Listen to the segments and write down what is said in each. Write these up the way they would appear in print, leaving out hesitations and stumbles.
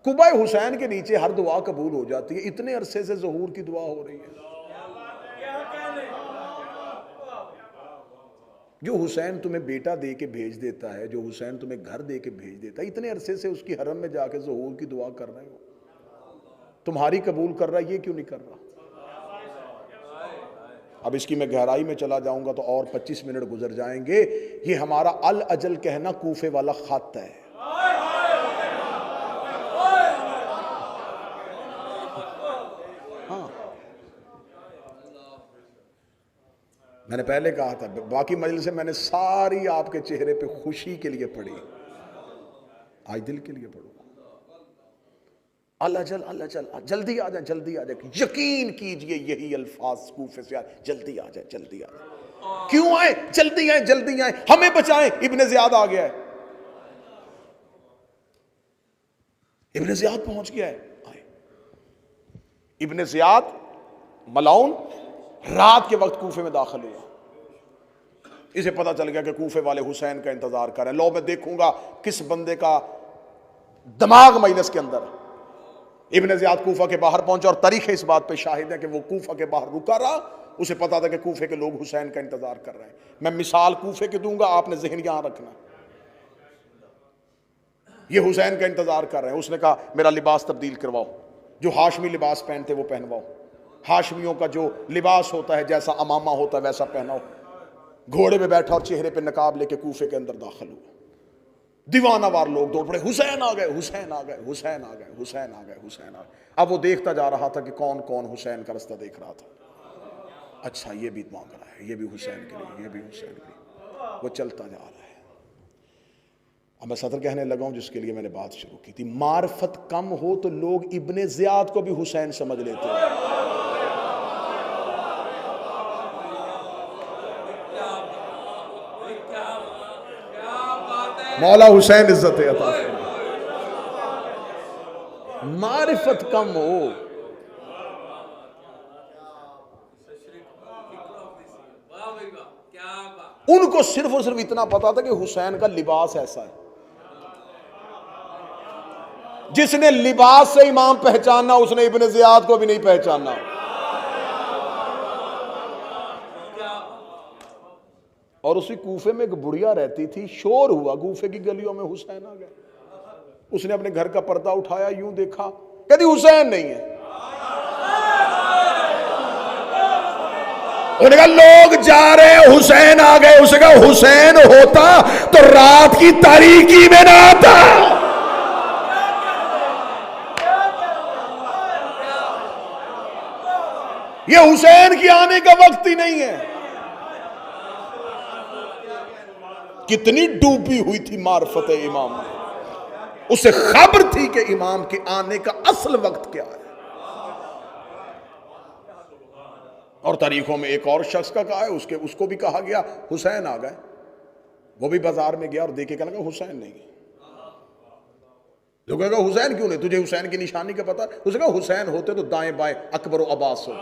قبہ حسین کے نیچے ہر دعا قبول ہو جاتی ہے، اتنے عرصے سے ظہور کی دعا ہو رہی ہے۔ جو حسین تمہیں بیٹا دے کے بھیج دیتا ہے، جو حسین تمہیں گھر دے کے بھیج دیتا ہے، اتنے عرصے سے اس کی حرم میں جا کے ظہور کی دعا کر رہے ہو، تمہاری قبول کر رہا ہے، یہ کیوں نہیں کر رہا؟ اب اس کی میں گہرائی میں چلا جاؤں گا تو اور 25 منٹ گزر جائیں گے۔ یہ ہمارا الاجل کہنا کوفے والا خط ہے۔ ہاں، میں نے پہلے کہا تھا، باقی مجلس سے میں نے ساری آپ کے چہرے پہ خوشی کے لیے پڑھی، آج دل کے لیے پڑھوں۔ الاجل الاجل، جلدی آ جائیں، جلدی آ جائیں، یقین کیجئے یہی الفاظ کوفے سے آئے، جلدی آ جائیں، جلدی آ جائیں۔ کیوں آئے؟ جلدی آئیں، جلدی آئیں، ہمیں بچائیں، ابن زیاد آ گیا ہے، ابن زیاد پہنچ گیا ہے۔ آئے ابن زیاد ملعون رات کے وقت کوفے میں داخل ہوا، اسے پتا چل گیا کہ کوفے والے حسین کا انتظار کر رہے ہیں، لو میں دیکھوں گا کس بندے کا دماغ مجلس کے اندر ہے۔ ابن زیاد کوفہ کے باہر پہنچا، اور تاریخ اس بات پہ شاہد ہے کہ وہ کوفہ کے باہر رکا رہا، اسے پتا تھا کہ کوفے کے لوگ حسین کا انتظار کر رہے ہیں۔ میں مثال کوفے کے دوں گا، آپ نے ذہن یہاں رکھنا، یہ حسین کا انتظار کر رہے ہیں۔ اس نے کہا میرا لباس تبدیل کرواؤ، جو ہاشمی لباس پہنتے وہ پہنواؤ، ہاشمیوں کا جو لباس ہوتا ہے جیسا امامہ ہوتا ہے ویسا پہناؤ۔ گھوڑے پہ بیٹھا اور چہرے پہ نقاب لے کے کوفے کے اندر داخل ہوا۔ دیوانہ وار لوگ دوڑ پڑے، حسین آ گئے، حسین آ گئے، حسین آ گئے، حسین آ گئے، حسین آ گئے۔ اب وہ دیکھتا جا رہا تھا کہ کون کون حسین کا رستہ دیکھ رہا تھا۔ اچھا یہ بھی مانگ رہا ہے، یہ بھی حسین کے لیے، یہ بھی حسین کے لیے، وہ چلتا جا رہا ہے۔ اب میں سطر کہنے لگا ہوں جس کے لیے میں نے بات شروع کی تھی، معرفت کم ہو تو لوگ ابن زیاد کو بھی حسین سمجھ لیتے ہیں۔ مولا حسین عزت عطا فرمائے۔ معرفت کم ہو، ان کو صرف اور صرف اتنا پتا تھا کہ حسین کا لباس ایسا ہے۔ جس نے لباس سے امام پہچانا اس نے ابن زیاد کو بھی نہیں پہچانا۔ اور اسی کوفے میں ایک بڑھیا رہتی تھی، شور ہوا کوفے کی گلیوں میں، حسین آ گئے۔ اس نے اپنے گھر کا پردہ اٹھایا، یوں دیکھا، کہتی حسین نہیں ہے۔ انہوں نے کہا لوگ جا رہے ہیں، حسین آ گئے۔ اسے کہا حسین ہوتا تو رات کی تاریکی میں نہ آتا۔ یہ حسین کی آنے کا وقت ہی نہیں ہے۔ کتنی ڈوبی ہوئی تھی معرفت امام میں، اسے خبر تھی کہ امام کے آنے کا اصل وقت کیا ہے۔ اور تاریخوں میں ایک اور شخص کا کہا ہے، اس کو بھی کہا گیا حسین آ گئے، وہ بھی بازار میں گیا اور دیکھے کہنے لگا حسین نہیں ہے۔ جو کہے گا حسین کیوں نہیں، تجھے حسین کی نشانی کا پتا؟ اسے کہا حسین ہوتے تو دائیں بائیں اکبر و عباس ہو۔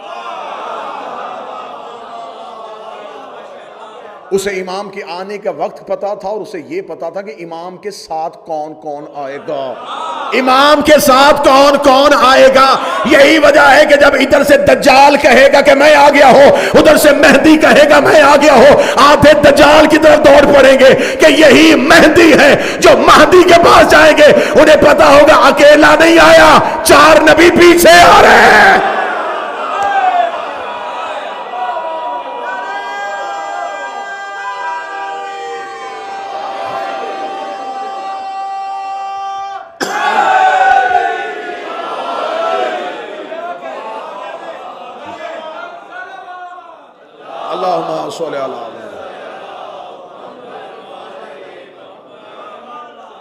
اسے امام کے آنے کا وقت پتا تھا، اور اسے یہ پتا تھا کہ امام کے ساتھ کون کون آئے گا، امام کے ساتھ کون کون آئے گا۔ یہی وجہ ہے کہ جب ادھر سے دجال کہے گا کہ میں آ گیا ہوں، ادھر سے مہدی کہے گا میں آ گیا ہوں، آدھے دجال کی طرف دوڑ پڑیں گے کہ یہی مہدی ہے۔ جو مہدی کے پاس جائیں گے انہیں پتا ہوگا اکیلا نہیں آیا، 4 نبی پیچھے آ رہے ہیں۔ اللہم صلی اللہ علیہ وسلم۔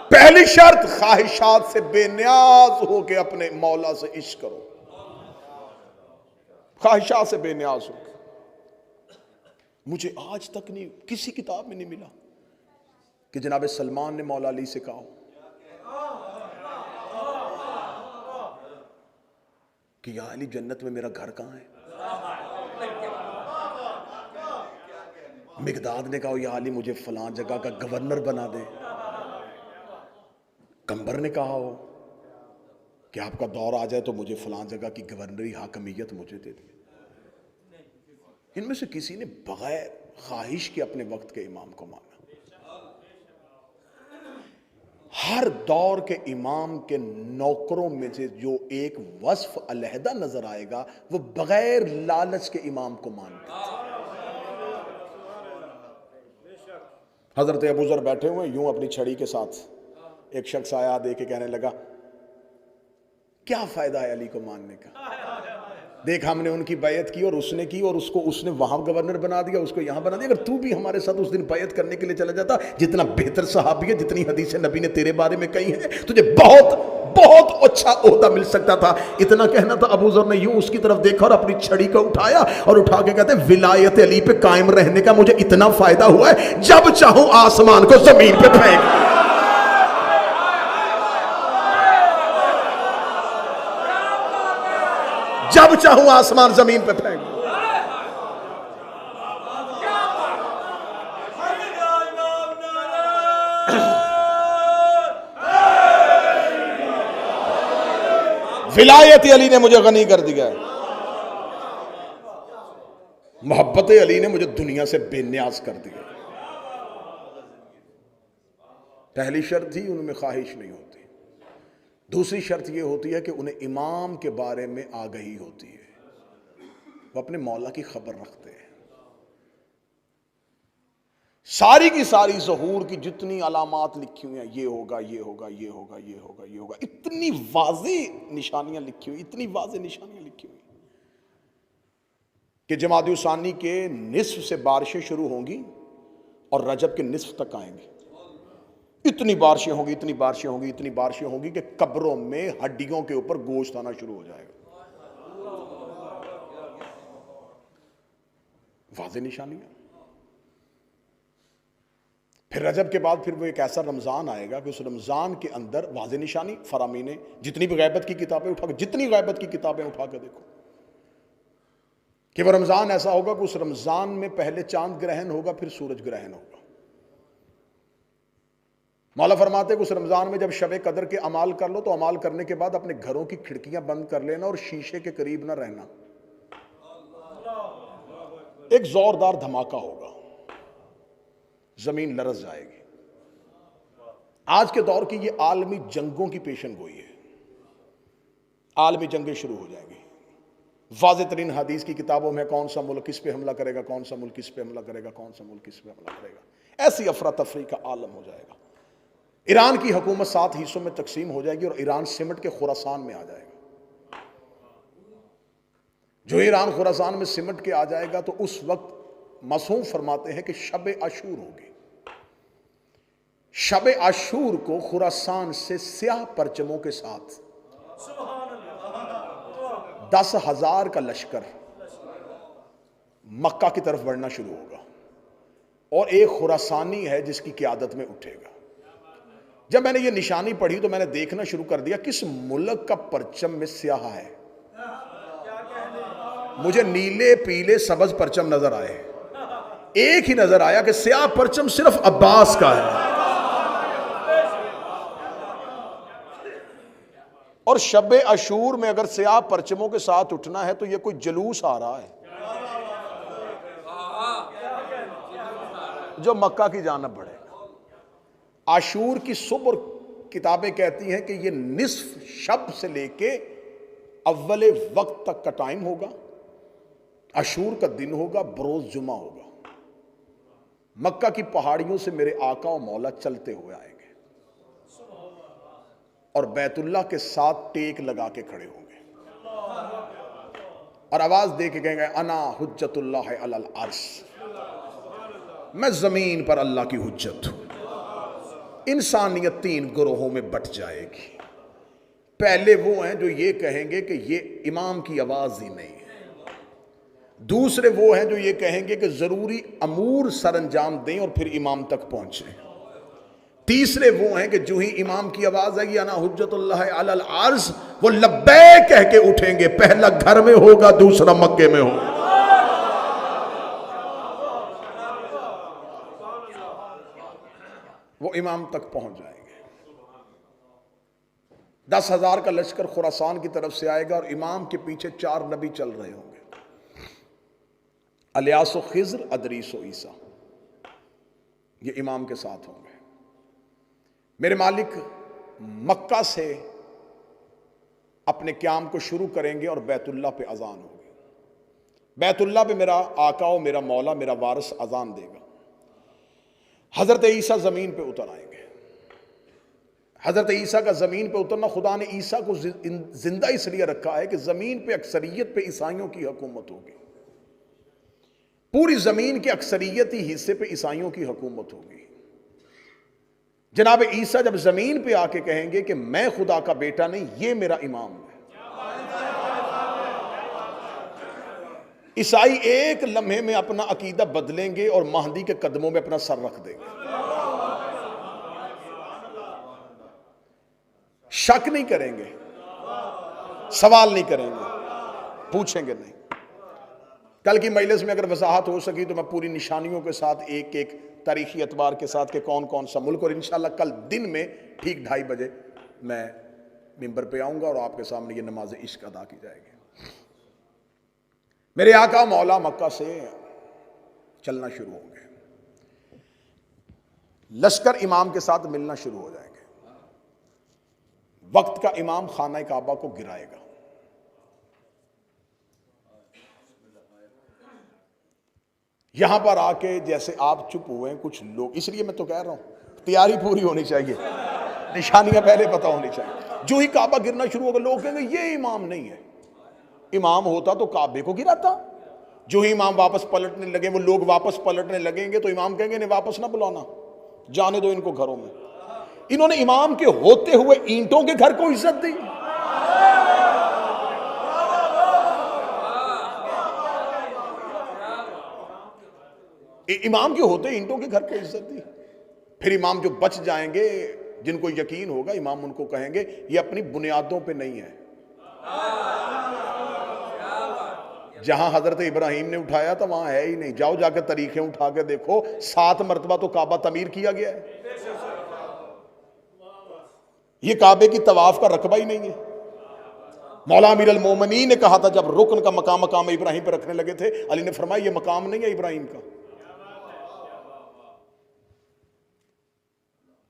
پہلی شرط، خواہشات سے بے نیاز ہو کے اپنے مولا سے عشق کرو، خواہشات سے بے نیاز ہو کے۔ مجھے آج تک نہیں کسی کتاب میں نہیں ملا کہ جناب سلمان نے مولا علی سے کہا ہو کہ یا علی جنت میں میرا گھر کہاں ہے۔ مقداد نے کہا یا علی مجھے فلاں جگہ کا گورنر بنا دے۔ کمبر نے کہا ہو کہ آپ کا دور آ جائے تو مجھے فلاں جگہ کی گورنری حاکمیت مجھے دے دیں۔ ان میں سے کسی نے بغیر خواہش کے اپنے وقت کے امام کو مانا۔ ہر دور کے امام کے نوکروں میں سے جو ایک وصف علیحدہ نظر آئے گا وہ بغیر لالچ کے امام کو مانتے تھے۔ حضرت ابو ذر بیٹھے ہوئے یوں اپنی چھڑی کے ساتھ، ایک شخص آیا دے کے کہنے لگا کیا فائدہ ہے علی کو ماننے کا، دیکھ ہم نے ان کی بیعت کی اور اس نے کی اور اس نے وہاں گورنر بنا دیا، اس کو یہاں بنا دیا، اگر تو بھی ہمارے ساتھ اس دن بیعت کرنے کے لیے چلا جاتا، جتنا بہتر صحابی ہے، جتنی حدیثیں نبی نے تیرے بارے میں کہی ہیں، تجھے بہت بہت اچھا عہدہ مل سکتا تھا۔ اتنا کہنا تھا، ابو ذر نے یوں اس کی طرف دیکھا اور اپنی چھڑی کو اٹھایا اور اٹھا کے کہتے ہیں ولایت علی پہ قائم رہنے کا مجھے اتنا فائدہ ہوا ہے جب چاہوں آسمان کو زمین پہ پھینک، جب چاہوں آسمان زمین پہ پھینک۔ ولایت علی نے مجھے غنی کر دیا ہے، محبت علی نے مجھے دنیا سے بے نیاز کر دیا۔ پہلی شرط ہی ان میں خواہش نہیں ہوتی، دوسری شرط یہ ہوتی ہے کہ انہیں امام کے بارے میں آگہی ہوتی ہے، وہ اپنے مولا کی خبر رکھتے ہیں۔ ساری کی ساری ظہور کی جتنی علامات لکھی ہوئی ہیں، یہ ہوگا یہ ہوگا یہ ہوگا یہ ہوگا یہ ہوگا، اتنی واضح نشانیاں لکھی ہوئی، اتنی واضح نشانیاں لکھی ہوئی کہ جمادی الثانی کے نصف سے بارشیں شروع ہوں گی اور رجب کے نصف تک آئیں گی، اتنی بارشیں ہوں گی، اتنی بارشیں ہوں گی، اتنی بارشیں ہوں گی کہ قبروں میں ہڈیوں کے اوپر گوشت آنا شروع ہو جائے گا۔ واضح نشانیاں۔ پھر رجب کے بعد پھر وہ ایک ایسا رمضان آئے گا کہ اس رمضان کے اندر واضح نشانی، فرامین جتنی بھی غیبت کی کتابیں اٹھا کے، جتنی غیبت کی کتابیں اٹھا کے دیکھو کہ وہ رمضان ایسا ہوگا کہ اس رمضان میں پہلے چاند گرہن ہوگا، پھر سورج گرہن ہوگا۔ مولا فرماتے کہ اس رمضان میں جب شب قدر کے اعمال کر لو تو اعمال کرنے کے بعد اپنے گھروں کی کھڑکیاں بند کر لینا اور شیشے کے قریب نہ رہنا، ایک زوردار دھماکہ ہوگا، زمین لرز جائے گی۔ آج کے دور کی یہ عالمی جنگوں کی پیشن گوئی ہے، عالمی جنگیں شروع ہو جائیں گی۔ واضح ترین حدیث کی کتابوں میں کون سا ملک کس پہ حملہ کرے گا، کون سا ملک کس پہ حملہ کرے گا، کون سا ملک کس پہ حملہ کرے گا، ایسی افراتفری کا عالم ہو جائے گا۔ ایران کی حکومت 7 حصوں میں تقسیم ہو جائے گی اور ایران سمٹ کے خراسان میں آ جائے گا۔ جو ایران خراسان میں سمٹ کے آ جائے گا تو اس وقت معصوم فرماتے ہیں کہ شب عاشور ہوگی۔ شب عاشور کو خراسان سے سیاہ پرچموں کے ساتھ 10,000 کا لشکر مکہ کی طرف بڑھنا شروع ہوگا اور ایک خراسانی ہے جس کی قیادت میں اٹھے گا۔ جب میں نے یہ نشانی پڑھی تو میں نے دیکھنا شروع کر دیا کس ملک کا پرچم میں سیاہ ہے۔ مجھے نیلے پیلے سبز پرچم نظر آئے، ایک ہی نظر آیا کہ سیاہ پرچم صرف عباس کا ہے۔ اور شب عاشور میں اگر سیاہ پرچموں کے ساتھ اٹھنا ہے تو یہ کوئی جلوس آ رہا ہے جو مکہ کی جانب بڑھے گا۔ عاشور کی صبح کتابیں کہتی ہیں کہ یہ نصف شب سے لے کے اول وقت تک کا ٹائم ہوگا، عاشور کا دن ہوگا، بروز جمعہ ہوگا۔ مکہ کی پہاڑیوں سے میرے آقا و مولا چلتے ہوئے آئیں گے اور بیت اللہ کے ساتھ ٹیک لگا کے کھڑے ہوں گے اور آواز دے کے کہیں گے انا حجت اللہ علی العرش، میں زمین پر اللہ کی حجت ہوں۔ انسانیت 3 گروہوں میں بٹ جائے گی۔ پہلے وہ ہیں جو یہ کہیں گے کہ یہ امام کی آواز ہی نہیں ہے، دوسرے وہ ہیں جو یہ کہیں گے کہ ضروری امور سر انجام دیں اور پھر امام تک پہنچیں، تیسرے وہ ہیں کہ جو ہی امام کی آواز آئے گی انا حجت اللہ علی العرش، وہ لبیک کہہ کے اٹھیں گے، پہلا گھر میں ہوگا، دوسرا مکے میں ہوگا۔ وہ امام تک پہنچ جائیں گے۔ 10,000 کا لشکر خراسان کی طرف سے آئے گا اور امام کے پیچھے 4 نبی چل رہے ہوں گے، الیاس و خضر، ادریس و عیسیٰ، یہ امام کے ساتھ ہوں گے۔ میرے مالک مکہ سے اپنے قیام کو شروع کریں گے اور بیت اللہ پہ اذان ہوگی۔ بیت اللہ پہ میرا آقا و میرا مولا، میرا وارث اذان دے گا۔ حضرت عیسیٰ زمین پہ اتر آئیں گے۔ حضرت عیسیٰ کا زمین پہ اترنا، خدا نے عیسیٰ کو زندہ اس لیے رکھا ہے کہ زمین پہ اکثریت پہ عیسائیوں کی حکومت ہوگی، پوری زمین کے اکثریتی حصے پہ عیسائیوں کی حکومت ہوگی۔ جناب عیسیٰ جب زمین پہ آ کے کہیں گے کہ میں خدا کا بیٹا نہیں، یہ میرا امام ہے، عیسائی ایک لمحے میں اپنا عقیدہ بدلیں گے اور مہدی کے قدموں میں اپنا سر رکھ دیں گے، شک نہیں کریں گے، سوال نہیں کریں گے، پوچھیں گے نہیں۔ کل کی مجلس میں اگر وضاحت ہو سکی تو میں پوری نشانیوں کے ساتھ ایک ایک تاریخی اعتبار کے ساتھ کہ کون کون سا ملک، اور انشاءاللہ کل دن میں ٹھیک 2:30 بجے میں ممبر پہ آؤں گا اور آپ کے سامنے یہ نماز عشق ادا کی جائے گی۔ میرے آقا مولا مکہ سے چلنا شروع ہوں گے، لشکر امام کے ساتھ ملنا شروع ہو جائیں گے۔ وقت کا امام خانہ کعبہ کو گرائے گا، یہاں پر آ کے جیسے آپ چپ ہوئے ہیں کچھ لوگ، اس لیے میں تو کہہ رہا ہوں تیاری پوری ہونی چاہیے، نشانیاں پہلے پتہ ہونی چاہیے۔ جو ہی کعبہ گرنا شروع ہوگا لوگ کہیں گے یہ امام نہیں ہے، امام ہوتا تو کعبے کو گراتا۔ جو ہی امام واپس پلٹنے لگے، وہ لوگ واپس پلٹنے لگیں گے تو امام کہیں گے انہیں واپس نہ بلانا، جانے دو ان کو گھروں میں۔ انہوں نے امام کے ہوتے ہوئے اینٹوں کے گھر کو عزت دی، امام کے ہوتے اینٹوں کے گھر کو عزت دی۔ پھر امام جو بچ جائیں گے، جن کو یقین ہوگا، امام ان کو کہیں گے یہ اپنی بنیادوں پہ نہیں ہے، جہاں حضرت ابراہیم نے اٹھایا تھا وہاں ہے ہی نہیں، جاؤ جا کے طریقے اٹھا کے دیکھو، 7 مرتبہ تو کعبہ تعمیر کیا گیا ہے، یہ کعبے کی طواف کا رقبہ ہی نہیں ہے۔ مولا امیر المومنین نے کہا تھا جب رکن کا مقام ابراہیم پہ رکھنے لگے تھے، علی نے فرمایا یہ مقام نہیں ہے ابراہیم کا۔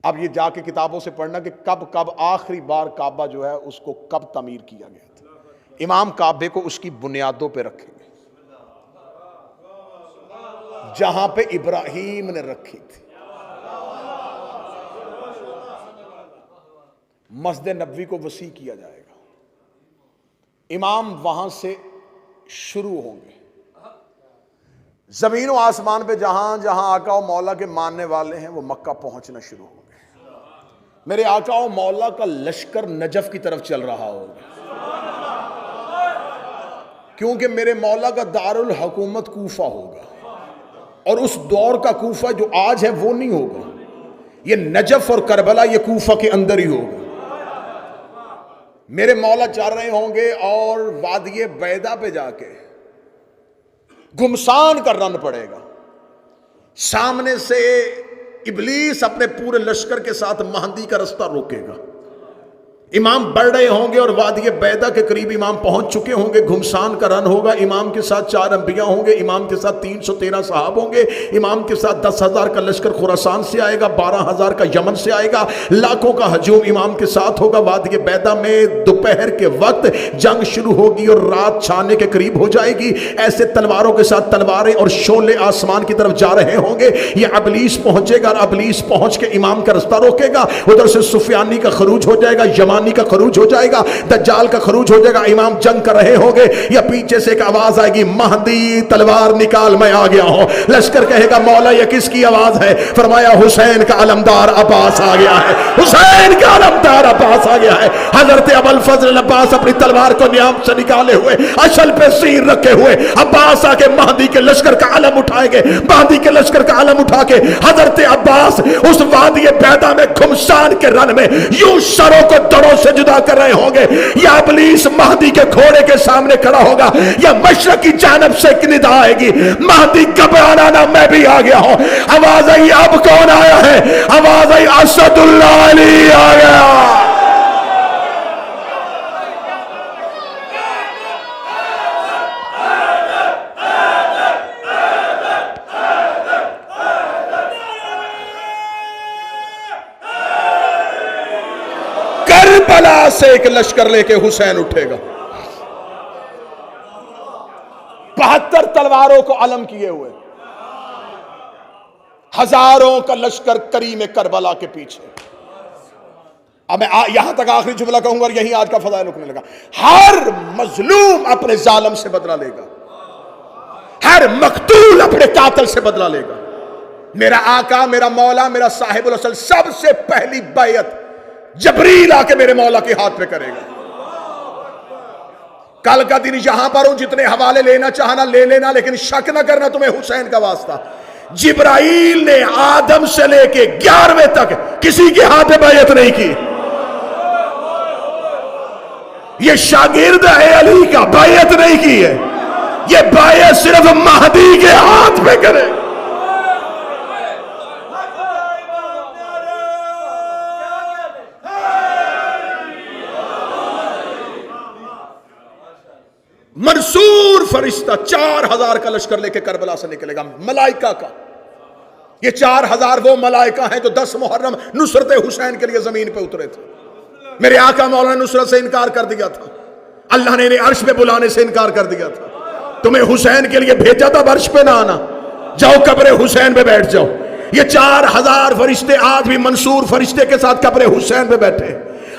اب یہ جا کے کتابوں سے پڑھنا کہ کب آخری بار کعبہ جو ہے اس کو کب تعمیر کیا گیا تھا۔ امام کعبے کو اس کی بنیادوں پہ رکھیں گے جہاں پہ ابراہیم نے رکھی تھی۔ مسجد نبوی کو وسیع کیا جائے گا، امام وہاں سے شروع ہوں گے۔ زمین و آسمان پہ جہاں جہاں آقا و مولا کے ماننے والے ہیں وہ مکہ پہنچنا شروع ہوں گے۔ میرے آقا و مولا کا لشکر نجف کی طرف چل رہا ہوگا، کیونکہ میرے مولا کا دارالحکومت کوفہ ہوگا، اور اس دور کا کوفہ جو آج ہے وہ نہیں ہوگا، یہ نجف اور کربلا یہ کوفہ کے اندر ہی ہوگا۔ میرے مولا چل رہے ہوں گے اور وادی بیدا پہ جا کے گھمسان کا رن پڑے گا، سامنے سے ابلیس اپنے پورے لشکر کے ساتھ مہدی کا رستہ روکے گا، امام بڑھ رہے ہوں گے اور وادی بیدا کے قریب امام پہنچ چکے ہوں گے، گھمسان کا رن ہوگا، امام کے ساتھ 4 انبیاء ہوں گے، امام کے ساتھ 313 صحاب ہوں گے، امام کے ساتھ 10,000 کا لشکر خراسان سے آئے گا، 12,000 کا یمن سے آئے گا، لاکھوں کا ہجوم امام کے ساتھ ہوگا۔ وادی بیدا میں دوپہر کے وقت جنگ شروع ہوگی اور رات چھانے کے قریب ہو جائے گی، ایسے تلواروں کے ساتھ تلواریں اور شعلے آسمان کی طرف جا رہے ہوں گے۔ یہ ابلیس پہنچے گا اور ابلیس پہنچ کے امام کا رستہ روکے گا، ادھر سے سفیانی کا خروج ہو جائے گا، یمانی کا خروج ہو جائے گا، دجال کا خروج ہو جائے گا، امام جنگ کر رہے ہوں گے، یا پیچھے سے ایک آواز آئے گی مہدی تلوار نکال میں آ گیا ہوں۔ لشکر کہے گا مولا یہ کس کی آواز ہے؟ فرمایا حسین کا علمدار عباس آ گیا ہے، حسین کا علمدار عباس آ گیا ہے۔ حضرت ابوالفضل عباس اپنی تلوار کو نیام سے نکالے ہوئے، اشل پہ سیر رکھے ہوئے، عباس آ کے مہدی کے لشکر کا علم اٹھائیں گے، مہدی کے لشکر کا علم اٹھا کے حضرت عباس اس وادی بیدا میں گھمسان کے رن میں یوں سروں کو دڑوں سے جدا کر رہے ہوں گے، یا ابلیس مہدی کے گھوڑے کے سامنے کھڑا ہوگا، یا مشرق کی جانب سے ایک ندا آئے گی مہدی گھبرانا نہ میں بھی آ گیا ہوں۔ آواز آئی اب کون آیا ہے؟ آواز آئی اسد اللہ علی آ گیا۔ سے ایک لشکر لے کے حسین اٹھے گا، 72 تلواروں کو علم کیے ہوئے، ہزاروں کا لشکر کریم کربلا کے پیچھے۔ اب میں یہاں تک آخری جملہ کہوں گا اور یہیں آج کا فضائل رکنے لگا۔ ہر مظلوم اپنے ظالم سے بدلہ لے گا، ہر مقتول اپنے قاتل سے بدلہ لے گا۔ میرا آقا، میرا مولا، میرا صاحب الاصل سب سے پہلی بیعت جبریل آ کے میرے مولا کے ہاتھ پہ کرے گا۔ کل کا دن یہاں پر ہوں، جتنے حوالے لینا چاہنا لے لینا، لیکن شک نہ کرنا تمہیں حسین کا واسطہ، جبرائیل نے آدم سے لے کے 11ویں تک کسی کے ہاتھ پہ بیعت نہیں کی۔ یہ شاگرد ہے علی کا، بیعت نہیں کی ہے، یہ بیعت صرف مہدی کے ہاتھ پہ کرے۔ منصور فرشتہ 4000 کا لشکر لے کے کربلا سے نکلے گا، ملائکہ کا۔ یہ 4000 وہ ملائکہ ہیں جو 10 محرم نصرت حسین کے لیے زمین پہ اترے تھے۔ میرے آقا مولا نے نصرت سے انکار کر دیا تھا، اللہ نے انہیں عرش پہ بلانے سے انکار کر دیا تھا۔ تمہیں حسین کے لیے بھیجا تھا، عرش پہ نہ آنا، جاؤ قبر حسین پہ بیٹھ جاؤ۔ یہ 4000 فرشتے آج بھی منصور فرشتے کے ساتھ قبر حسین پہ بیٹھے،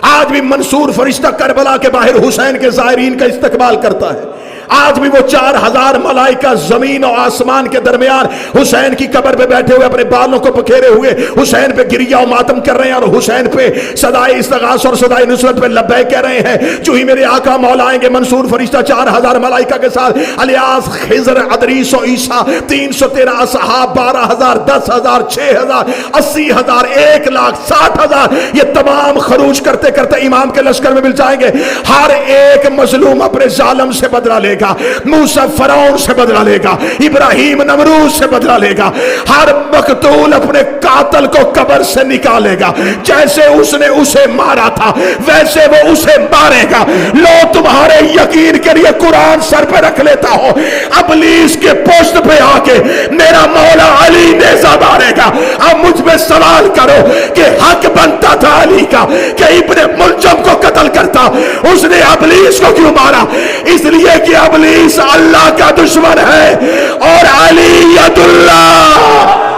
آج بھی منصور فرشتہ کربلا کے باہر حسین کے زائرین کا استقبال کرتا ہے۔ آج بھی وہ 4000 ملائکہ زمین و آسمان کے درمیان حسین کی قبر پہ بیٹھے ہوئے اپنے بالوں کو پکھیرے ہوئے حسین پہ گریہ و ماتم کر رہے ہیں، اور حسین پہ صدائے استغاثہ اور صدائے نصرت پہ لبیک کہہ رہے ہیں۔ جو ہی میرے آقا مولا آئیں گے، منصور فرشتہ 4000 ملائکہ کے ساتھ، الیاس، خضر، ادریس و عیسیٰ، 313 اصحاب، 12000، 10000، 6000، 80000، 1,60,000، یہ تمام خروج کرتے کرتے امام کے لشکر میں مل جائیں گے۔ ہر ایک مظلوم اپنے ظالم سے بدلہ لے گا، موسیٰ فرعون سے بدلہ لے گا، ابراہیم نمرود سے بدلہ لے گا، ہر مقتول اپنے قاتل کو قبر سے نکالے گا، جیسے اس نے اسے مارا تھا ویسے وہ اسے مارے گا۔ لو تمہارے یقین کے لیے قرآن سر پہ رکھ لیتا ہو، ابلیس کے پشت پہ آ کے میرا مولا علی نیزہ مارے گا۔ اب مجھ میں سوال کرو کہ حق بنتا تھا علی کا کہ ابن ملجم کو قتل کرتا، اس نے ابلیس کو کیوں مارا؟ اس لیے کہ ابلیس اللہ کا دشمن ہے اور علی ید اللہ۔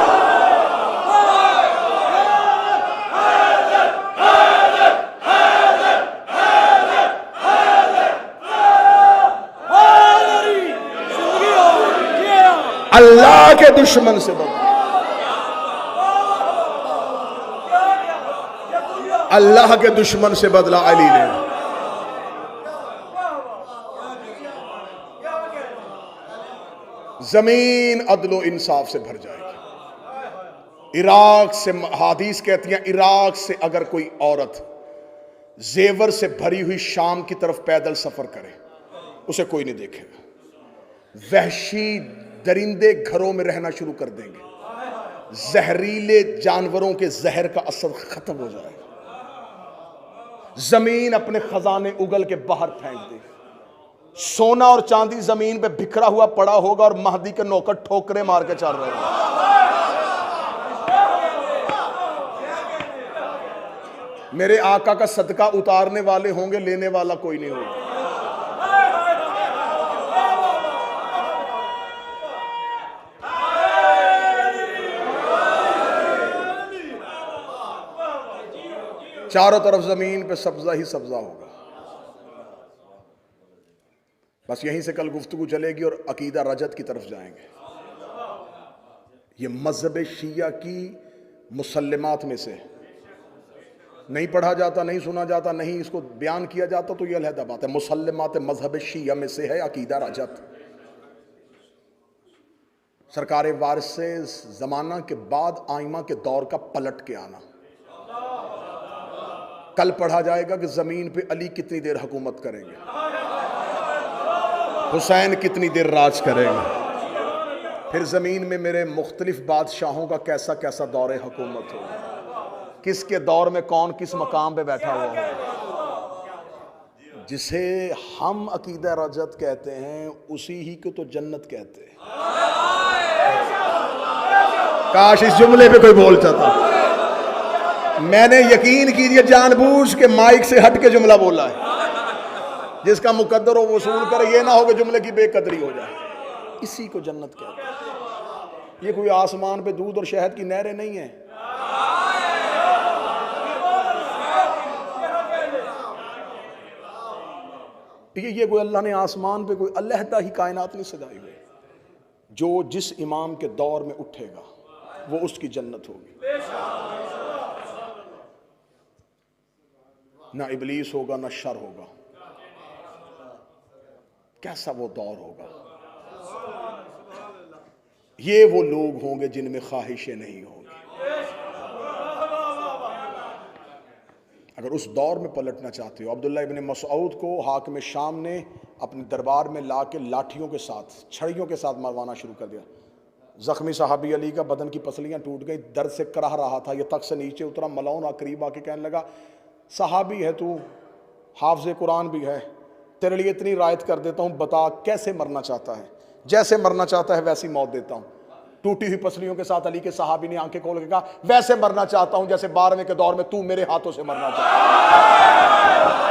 اللہ کے دشمن سے بدلا، اللہ کے دشمن سے بدلا علی نے۔ زمین عدل و انصاف سے بھر جائے گی۔ عراق سے، حدیث کہتی ہیں عراق سے اگر کوئی عورت زیور سے بھری ہوئی شام کی طرف پیدل سفر کرے، اسے کوئی نہیں دیکھے گا۔ وحشی درندے گھروں میں رہنا شروع کر دیں گے، زہریلے جانوروں کے زہر کا اثر ختم ہو جائے گا، زمین اپنے خزانے اگل کے باہر پھینک دے گی، سونا اور چاندی زمین پہ بکھرا ہوا پڑا ہوگا اور مہدی کے نوکر ٹھوکرے مار کے چل رہے ہیں۔ میرے آقا کا صدقہ اتارنے والے ہوں گے، لینے والا کوئی نہیں ہوگا۔ چاروں طرف زمین پہ سبزہ ہی سبزہ ہوگا۔ بس یہیں سے کل گفتگو چلے گی اور عقیدہ رجت کی طرف جائیں گے۔ یہ مذہب شیعہ کی مسلمات میں سے نہیں پڑھا جاتا، نہیں سنا جاتا، نہیں اس کو بیان کیا جاتا، تو یہ علیحدہ بات ہے۔ مسلمات مذہب شیعہ میں سے ہے عقیدہ رجت۔ سرکار وارث سے زمانہ کے بعد آئمہ کے دور کا پلٹ کے آنا۔ کل پڑھا جائے گا کہ زمین پہ علی کتنی دیر حکومت کریں گے، حسین کتنی دیر راج کریں گے، پھر زمین میں میرے مختلف بادشاہوں کا کیسا کیسا دور حکومت ہوگا، کس کے دور میں کون کس مقام پہ بیٹھا ہوا ہوگا۔ جسے ہم عقیدہ رجت کہتے ہیں اسی ہی کو تو جنت کہتے ہیں۔ کاش اس جملے پہ کوئی بول چاہتا۔ میں نے یقین کیجئے جان بوجھ کے مائک سے ہٹ کے جملہ بولا ہے، جس کا مقدر ہو وصول کرے، یہ نہ ہو کہ جملے کی بے قدری ہو جائے۔ اسی کو جنت کہتے ہیں۔ یہ کوئی آسمان پہ دودھ اور شہد کی نہریں نہیں ہیں، یہ کوئی اللہ نے آسمان پہ کوئی علیحدہ ہی کائنات نہیں سجائی ہوئی۔ جو جس امام کے دور میں اٹھے گا وہ اس کی جنت ہوگی، نہ ابلیس ہوگا نہ شر ہوگا۔ کیسا وہ دور ہوگا، یہ وہ لوگ ہوں گے جن میں خواہشیں نہیں ہوں گی۔ اگر اس دور میں پلٹنا چاہتے ہو، عبداللہ ابن مسعود کو حاکم شام نے اپنے دربار میں لا کے لاٹھیوں کے ساتھ، چھڑیوں کے ساتھ مروانا شروع کر دیا۔ زخمی صحابی علی کا بدن کی پسلیاں ٹوٹ گئی، درد سے کراہ رہا تھا، یہ تخت سے نیچے اترا، ملعون قریب آ کے کہنے لگا صحابی ہے تو، حافظ قرآن بھی ہے، تیرے لیے اتنی رعایت کر دیتا ہوں، بتا کیسے مرنا چاہتا ہے؟ جیسے مرنا چاہتا ہے ویسی موت دیتا ہوں۔ ٹوٹی ہوئی پسلیوں کے ساتھ علی کے صحابی نے آنکھیں کھول کے کہا ویسے مرنا چاہتا ہوں جیسے 12ویں کے دور میں تو میرے ہاتھوں سے مرنا چاہتا ہے۔